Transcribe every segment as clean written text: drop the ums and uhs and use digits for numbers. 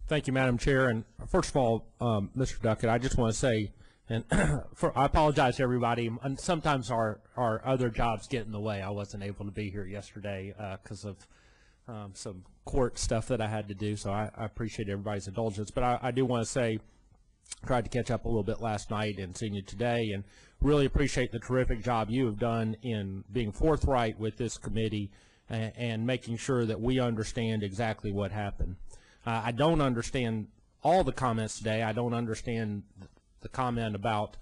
Thank you, Madam Chair. And first of all, Mr. Duckett, I just want to say, and I apologize to everybody. And sometimes our other jobs get in the way. I wasn't able to be here yesterday because of some court stuff that I had to do. So I appreciate everybody's indulgence. But I do want to say, tried to catch up a little bit last night and seeing you today, and really appreciate the terrific job you have done in being forthright with this committee and making sure that we understand exactly what happened. I don't understand all the comments today. I don't understand the comment about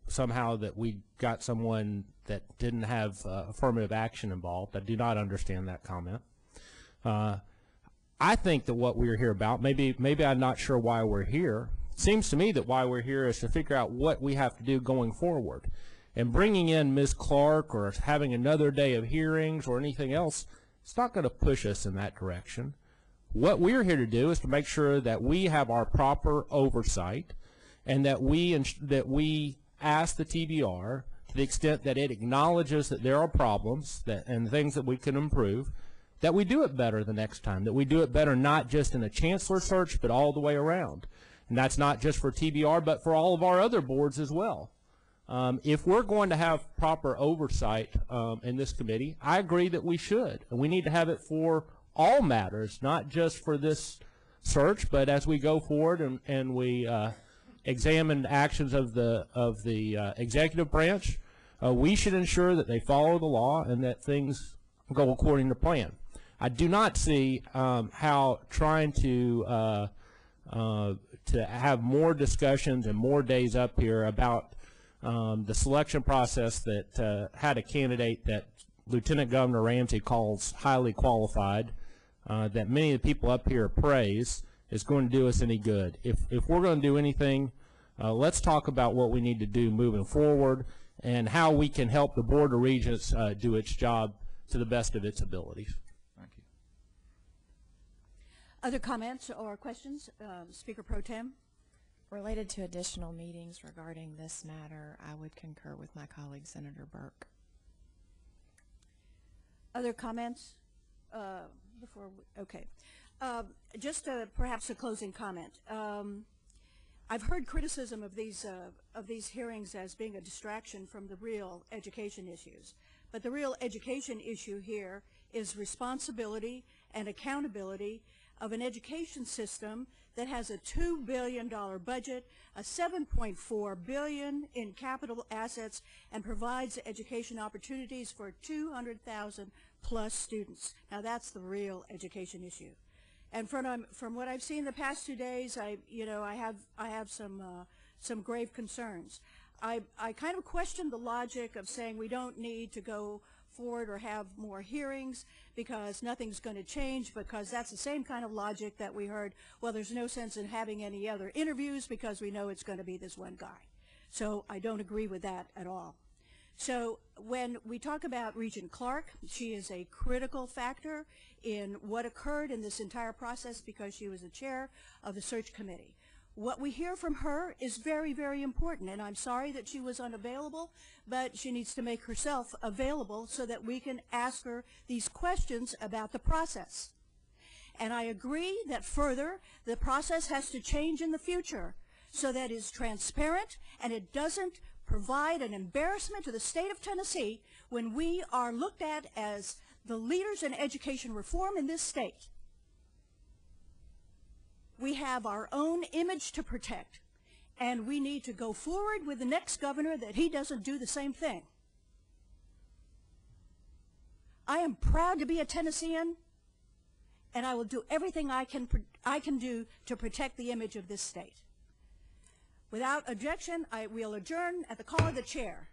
somehow that we got someone that didn't have affirmative action involved. I do not understand that comment. I think that what we're here about, maybe I'm not sure why we're here. It seems to me that why we're here is to figure out what we have to do going forward. And bringing in Ms. Clark or having another day of hearings or anything else, it's not going to push us in that direction. What we're here to do is to make sure that we have our proper oversight and that we ask the TBR, to the extent that it acknowledges that there are problems and things that we can improve, that we do it better the next time, that we do it better not just in a chancellor search but all the way around. And that's not just for TBR but for all of our other boards as well. If we're going to have proper oversight in this committee, I agree that we should. And we need to have it for all matters, not just for this search, but as we go forward and we examine actions of the executive branch, we should ensure that they follow the law and that things go according to plan. I do not see how trying to have more discussions and more days up here about the selection process that had a candidate that Lieutenant Governor Ramsey calls highly qualified, that many of the people up here praise, is going to do us any good. If we're going to do anything, let's talk about what we need to do moving forward and how we can help the Board of Regents do its job to the best of its abilities. Thank you. Other comments or questions? Speaker Pro Tem? Related to additional meetings regarding this matter, I would concur with my colleague, Senator Burke. Other comments? Just perhaps a closing comment. I've heard criticism of these hearings as being a distraction from the real education issues. But the real education issue here is responsibility and accountability of an education system that has a $2 billion budget, a $7.4 billion in capital assets, and provides education opportunities for 200,000 plus students. Now that's the real education issue. And from what I've seen the past 2 days, I have some grave concerns. I kind of question the logic of saying we don't need to go forward or have more hearings because nothing's going to change, because that's the same kind of logic that we heard, well, there's no sense in having any other interviews because we know it's going to be this one guy. So I don't agree with that at all. So when we talk about Regent Clark, she is a critical factor in what occurred in this entire process because she was the chair of the search committee. What we hear from her is very, very important, and I'm sorry that she was unavailable, but she needs to make herself available so that we can ask her these questions about the process. And I agree that further, the process has to change in the future so that it's transparent and it doesn't provide an embarrassment to the state of Tennessee when we are looked at as the leaders in education reform in this state. We have our own image to protect, and we need to go forward with the next governor that he doesn't do the same thing. I am proud to be a Tennessean, and I will do everything I can do to protect the image of this state. Without objection, I will adjourn at the call of the chair.